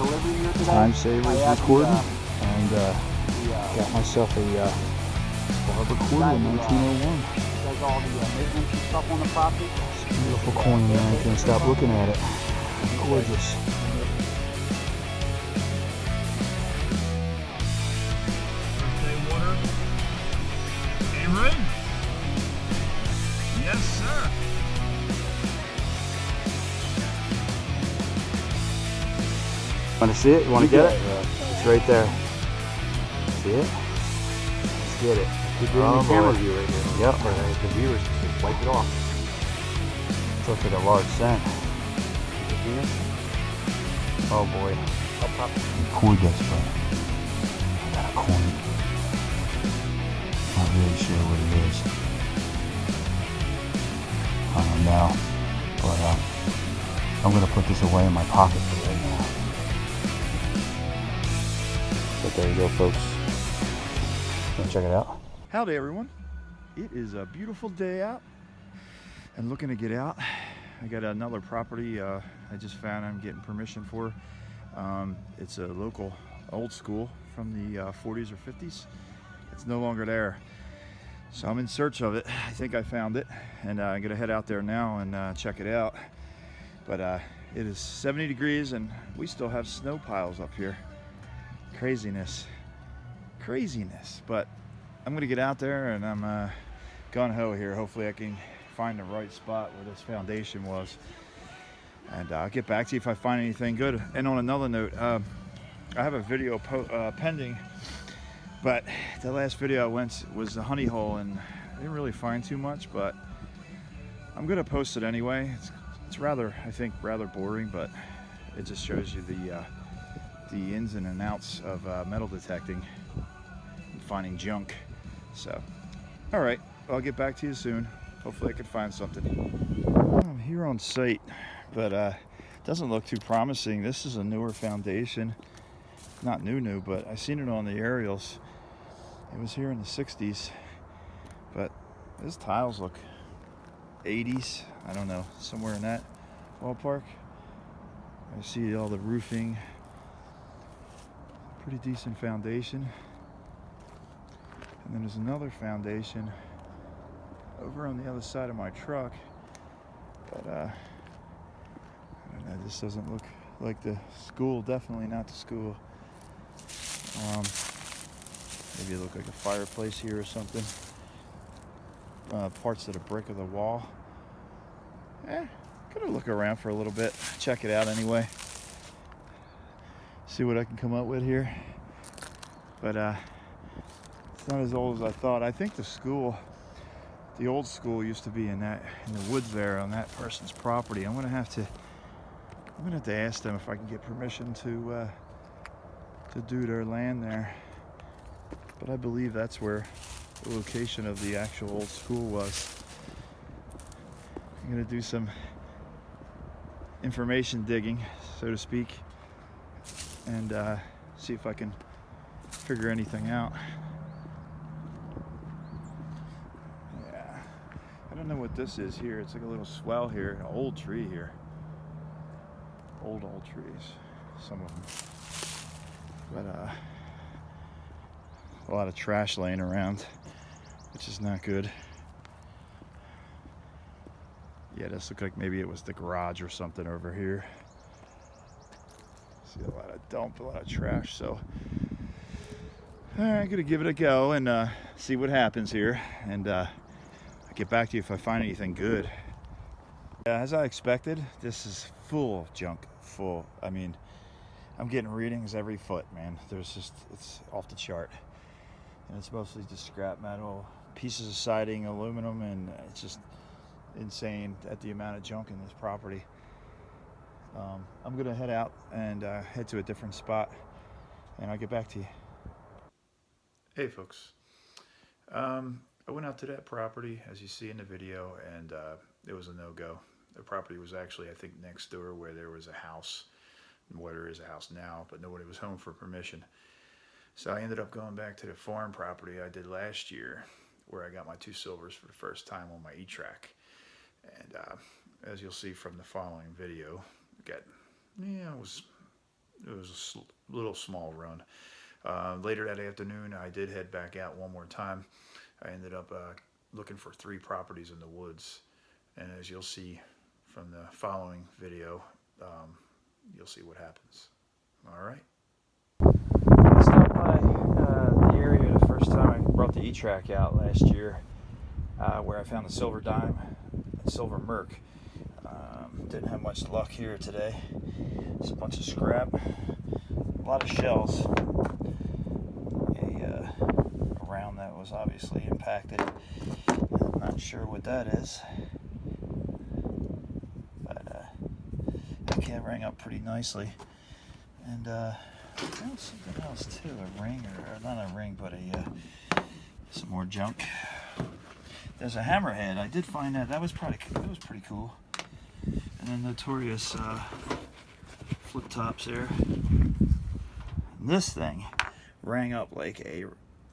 delivery here today. Time savers recording, and got myself a barber quarter in 1901. Does all the maintenance and stuff on the property. It's a beautiful coin, man. I can't stop looking at it. Gorgeous. Birthday water and rain. Yes, sir. Want to see it? You want to get it? It's right there. See it? Let's get it. You're doing the camera view right here. Yep. For the viewers to wipe it off. It looks like a large cent. Oh boy. Gorgeous, but I got a coin. Not really sure what it is. I don't know. But I'm going to put this away in my pocket for right now. But there you go, folks. Want to check it out? Howdy, everyone. It is a beautiful day out and looking to get out. I got another property I just found I'm getting permission for. It's a local old school from the 40s or 50s. It's no longer there. So I'm in search of it. I think I found it, and I'm gonna head out there now and check it out. But it is 70 degrees and we still have snow piles up here. Craziness. But I'm gonna get out there, and I'm gung-ho here. Hopefully I can find the right spot where this foundation was, and I'll get back to you if I find anything good. And on another note, I have a video pending, but the last video I went was the honey hole, and I didn't really find too much, but I'm gonna post it anyway. It's rather, I think, rather boring, but it just shows you the ins and outs of metal detecting and finding junk. So, all right, I'll get back to you soon. Hopefully I can find something. I'm here on site, but it doesn't look too promising. This is a newer foundation. Not new, but I seen it on the aerials. It was here in the 60s, but these tiles look 80s. I don't know, somewhere in that ballpark. I see all the roofing. Pretty decent foundation. And then there's another foundation over on the other side of my truck, but I don't know, this doesn't look like the school. Definitely not the school. Maybe it looked like a fireplace here or something. Parts of the brick of the wall. Gonna look around for a little bit, check it out anyway, see what I can come up with here. But it's not as old as I thought. I think the school, the old school, used to be in the woods there on that person's property. I'm gonna have to ask them if I can get permission to do their land there. But I believe that's where the location of the actual old school was. I'm gonna do some information digging, so to speak, and see if I can figure anything out. Yeah, I don't know what this is here. It's like a little swell here, an old tree here. Old trees, some of them. But a lot of trash laying around, which is not good. Yeah, this looks like maybe it was the garage or something over here. See a lot of dump, a lot of trash. So, all right, I'm gonna give it a go and see what happens here, and I'll get back to you if I find anything good. As I expected, this is full of junk. Full. I mean, I'm getting readings every foot, man. It's off the chart, and it's mostly just scrap metal, pieces of siding, aluminum, and it's just insane at the amount of junk in this property. I'm gonna head out and head to a different spot, and I'll get back to you. Hey folks, I went out to that property as you see in the video, and it was a no-go. The property was actually, I think, next door where there was a house, where there is a house now, but nobody was home for permission. So I ended up going back to the farm property I did last year, where I got my 2 silvers for the first time on my E-Track. And as you'll see from the following video, it was it was a little small run. Later that afternoon, I did head back out one more time. I ended up looking for 3 properties in the woods, and as you'll see from the following video, you'll see what happens. All right. I stopped by the area the first time I brought the E-Track out last year, where I found the silver dime and silver merc. Didn't have much luck here today. It's a bunch of scrap, a lot of shells, a round that was obviously impacted. I'm not sure what that is, but that can rang up pretty nicely. And I found something else too, a ring, or not a ring, but some more junk. There's a hammerhead. I did find that was pretty cool. And then notorious flip tops there. And this thing rang up like a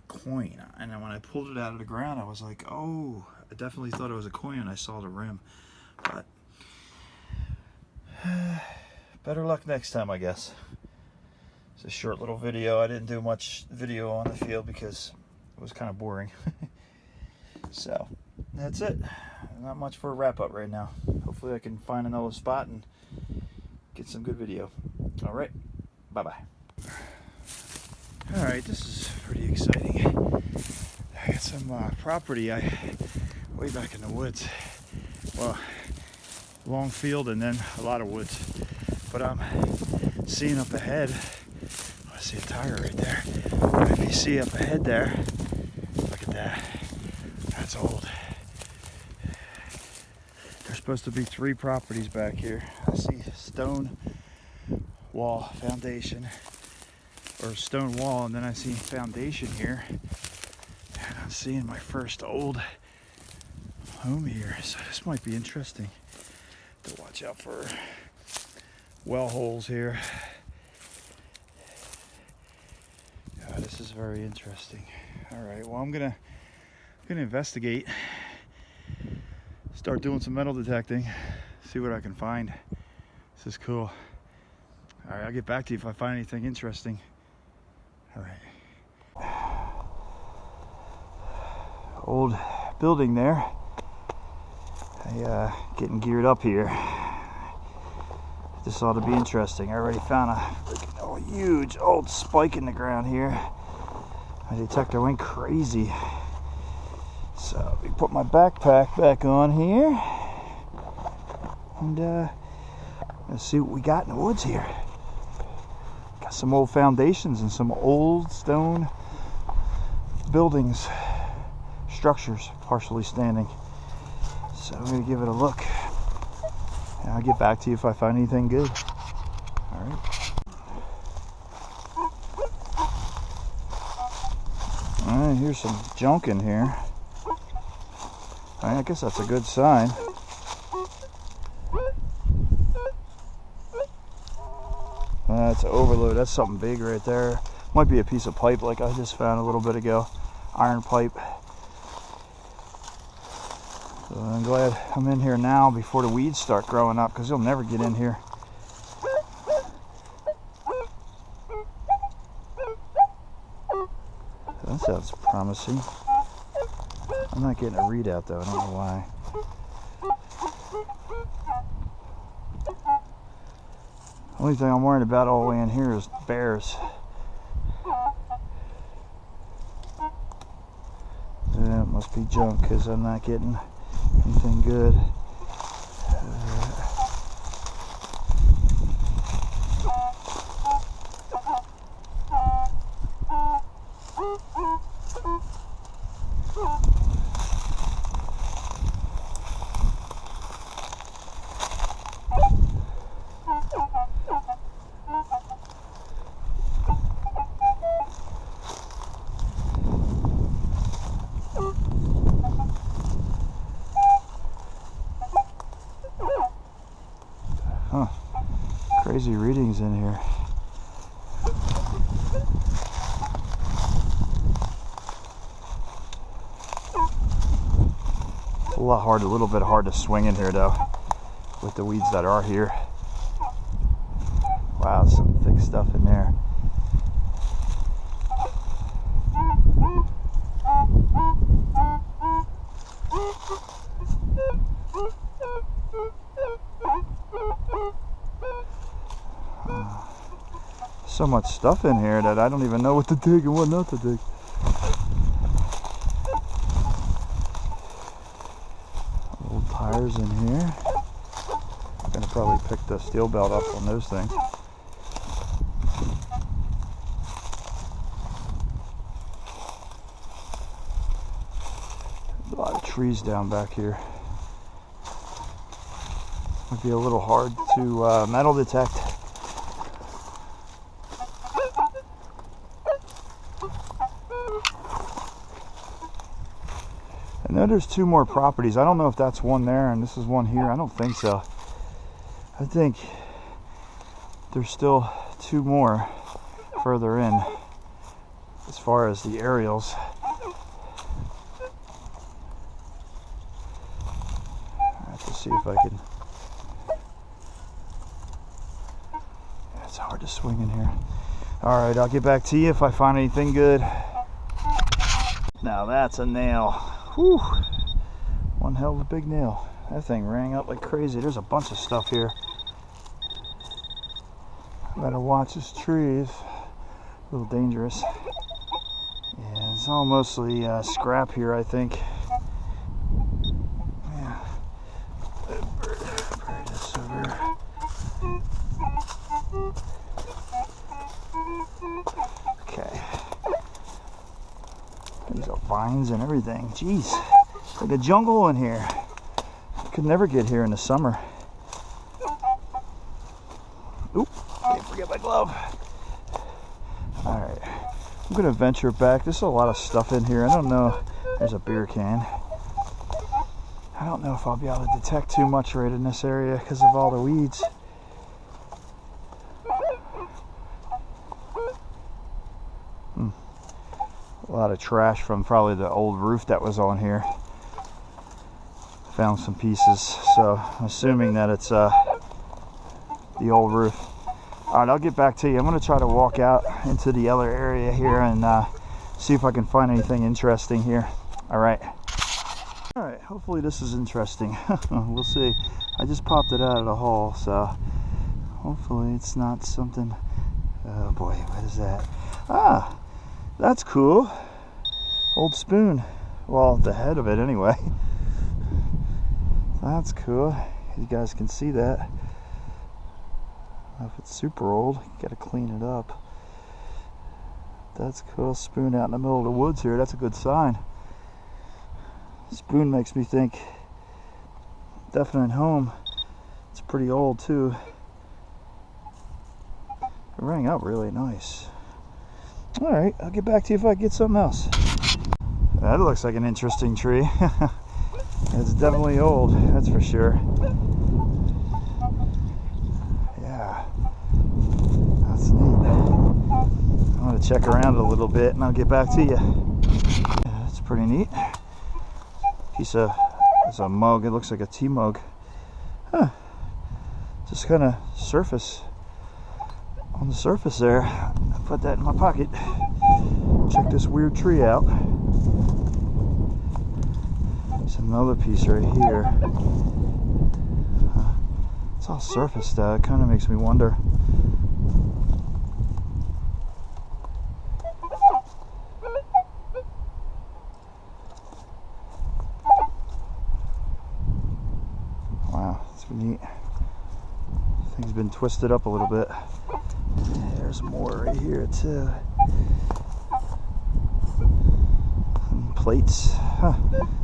coin, and then when I pulled it out of the ground, I was like, oh, I definitely thought it was a coin when I saw the rim. But better luck next time, I guess. It's a short little video. I didn't do much video on the field because it was kind of boring. So that's it. Not much for a wrap up right now. Hopefully I can find another spot and get some good video. All right, bye bye. All right, this is pretty exciting. I got some property way back in the woods. Well, long field and then a lot of woods. But I'm seeing up ahead. I see a tire right there. If you see up ahead there, look at that. That's old. There's supposed to be 3 properties back here. I see stone wall foundation, or stone wall, and then I see foundation here. And I'm seeing my first old home here. So this might be interesting to watch out for well holes here. This is very interesting. All right, well, I'm gonna investigate, start doing some metal detecting, see what I can find. This is cool. All right, I'll get back to you if I find anything interesting. All right. Old building there. Getting geared up here. This ought to be interesting. I already found a huge old spike in the ground here. My detector went crazy. So let me put my backpack back on here, and let's see what we got in the woods here. Got some old foundations and some old stone buildings, structures partially standing. So I'm gonna give it a look, and I'll get back to you if I find anything good. All right. All right, here's some junk in here. I guess that's a good sign. That's an overload. That's something big right there. Might be a piece of pipe like I just found a little bit ago. Iron pipe. So I'm glad I'm in here now before the weeds start growing up, because you'll never get in here. That sounds promising. I'm not getting a readout though, I don't know why. Only thing I'm worried about all the way in here is bears. That must be junk because I'm not getting anything good. Crazy readings in here. It's a little bit hard to swing in here though, with the weeds that are here. Wow, some thick stuff in there. So much stuff in here that I don't even know what to dig and what not to dig. Old tires in here. I'm gonna probably pick the steel belt up on those things. There's a lot of trees down back here. Might be a little hard to metal detect. I know there's two more properties. I don't know if that's one there and this is one here. I don't think so. I think there's still two more further in as far as the aerials. I have to see if I can. It's hard to swing in here. All right, I'll get back to you if I find anything good. Now that's a nail. Whew. One hell of a big nail. That thing rang up like crazy. There's a bunch of stuff here. Better watch this tree. It's a little dangerous. Yeah, it's all mostly scrap here, I think. Yeah. Bury this over. Okay. These are vines and everything. Jeez, like a jungle in here. I could never get here in the summer. Oop, can't forget my glove. All right, I'm gonna venture back. There's a lot of stuff in here. I don't know. There's a beer can. I don't know if I'll be able to detect too much right in this area because of all the weeds. A lot of trash from probably the old roof that was on here. Found some pieces, so I'm assuming that it's the old roof. All right, I'll get back to you. I'm going to try to walk out into the other area here and see if I can find anything interesting here. All right. All right, hopefully this is interesting. We'll see. I just popped it out of the hole, so hopefully it's not something. Oh boy, what is that? Ah, that's cool. Old spoon. Well, the head of it anyway. That's cool. You guys can see that. I don't know if it's super old. You gotta clean it up. That's cool. Spoon out in the middle of the woods here. That's a good sign. Spoon makes me think definite home. It's pretty old too. It rang up really nice. All right, I'll get back to you if I get something else. That looks like an interesting tree. It's definitely old, that's for sure. Yeah, that's neat. I'm gonna check around a little bit and I'll get back to you. Yeah, that's pretty neat. Piece of, it's a mug, it looks like a tea mug. Huh, just kind of surface, on the surface there. I put that in my pocket. Check this weird tree out. There's another piece right here. It's all surface though. It kind of makes me wonder. Wow, it's neat. Thing's been twisted up a little bit. There's more right here too. Some plates. Huh.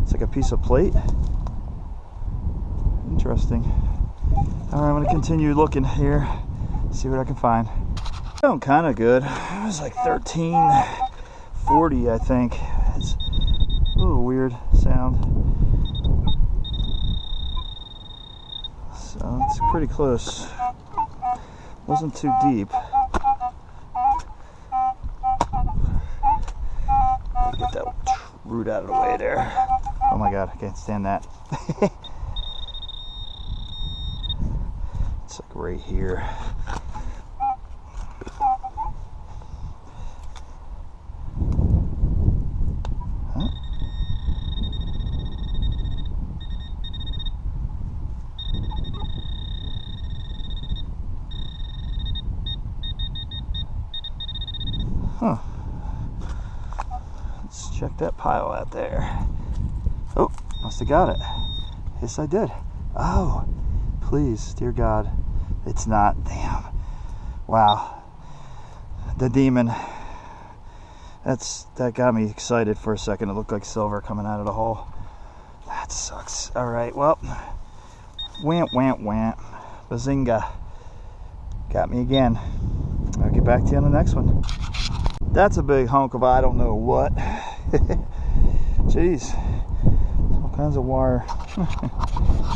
It's like a piece of plate. Interesting. All right, I'm gonna continue looking here, see what I can find. Sound kind of good. It was like 1340, I think. It's a little weird sound. So it's pretty close. Wasn't too deep. Get that root out of the way there. Oh my god, I can't stand that. It's like right here. Huh. Let's check that pile out there. Oh, must have got it. Yes, I did. Oh, please, dear God. It's not. Damn. Wow. The demon. That got me excited for a second. It looked like silver coming out of the hole. That sucks. All right, well. Wham, wham, wham. Bazinga. Got me again. I'll get back to you on the next one. That's a big hunk of I don't know what. Jeez. All kinds of wire.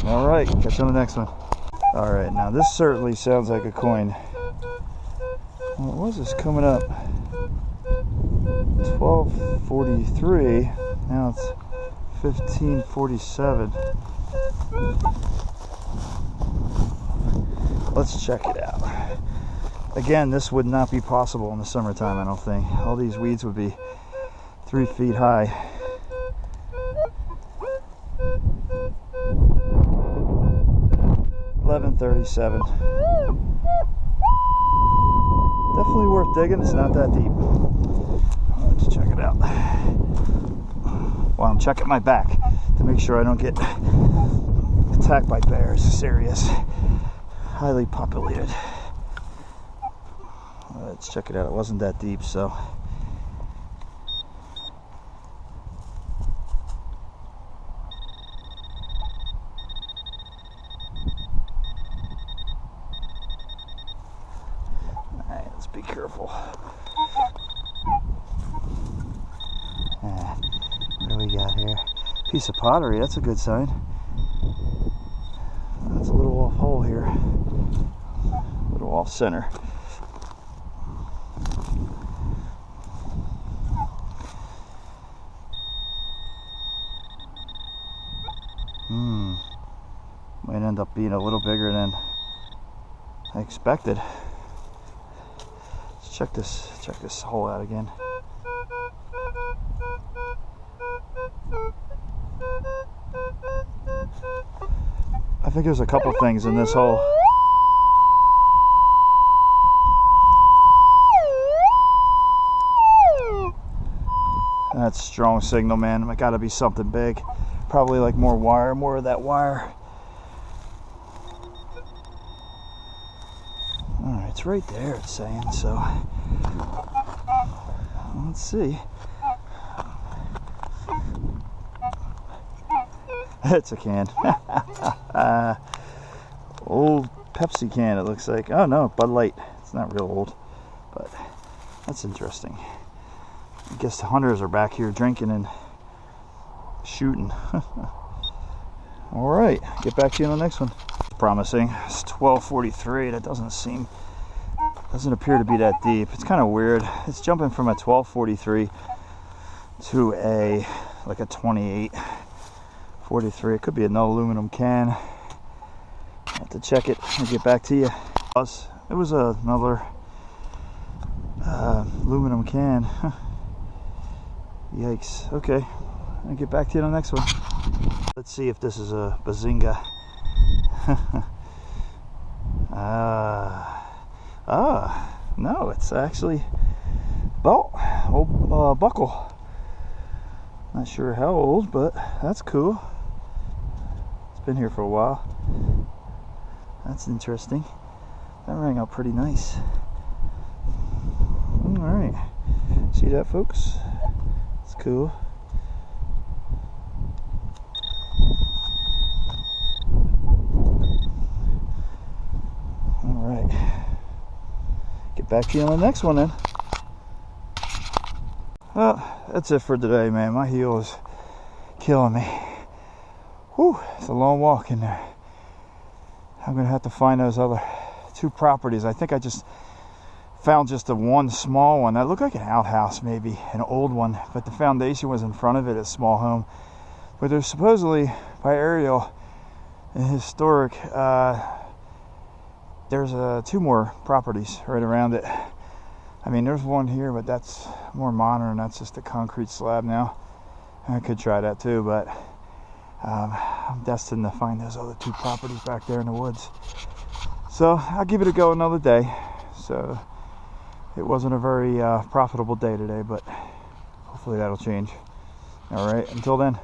All right, catch you on the next one. All right, now this certainly sounds like a coin. What was this coming up? 1243. Now it's 1547. Let's check it out. Again, this would not be possible in the summertime, I don't think. All these weeds would be 3 feet high. $11.37. Definitely worth digging. It's not that deep. Let's check it out. Well, I'm checking my back to make sure I don't get attacked by bears. Serious. Highly populated. Let's check it out. It wasn't that deep, so. Alright, let's be careful. What do we got here? Piece of pottery, that's a good sign. That's a little off hole here. A little off center. Might end up being a little bigger than I expected. Let's check this hole out again. I think there's a couple things in this hole. That's strong signal, man. It gotta be something big. Probably like more wire, more of that wire. Alright, it's right there, it's saying, so let's see. It's a can. Old Pepsi can, it looks like. Oh no, Bud Light. It's not real old, but that's interesting. I guess the hunters are back here drinking and shooting. All right, get back to you on the next one. Promising. It's 12:43. That doesn't appear to be that deep. It's kind of weird. It's jumping from a 12:43 to like a 28:43. It could be an aluminum can. I have to check it and get back to you. It was another aluminum can. Yikes. Okay, I'll get back to you on the next one. Let's see if this is a bazinga. No, it's actually old buckle. Not sure how old, but that's cool. It's been here for a while. That's interesting. That rang out pretty nice. All right, see that, folks? It's cool. All right, get back to you on the next one then. Well, that's it for today, man. My heel is killing me. Whew, it's a long walk in there. I'm gonna have to find those other 2 properties. I think I just found just one small one that looked like an outhouse, maybe an old one, but the foundation was in front of it, a small home. But there's supposedly, by aerial and historic, there's 2 more properties right around it. I mean, there's one here, but that's more modern. That's just a concrete slab now. I could try that too, but I'm destined to find those other 2 properties back there in the woods. So I'll give it a go another day. So it wasn't a very profitable day today, but hopefully that'll change. All right, until then.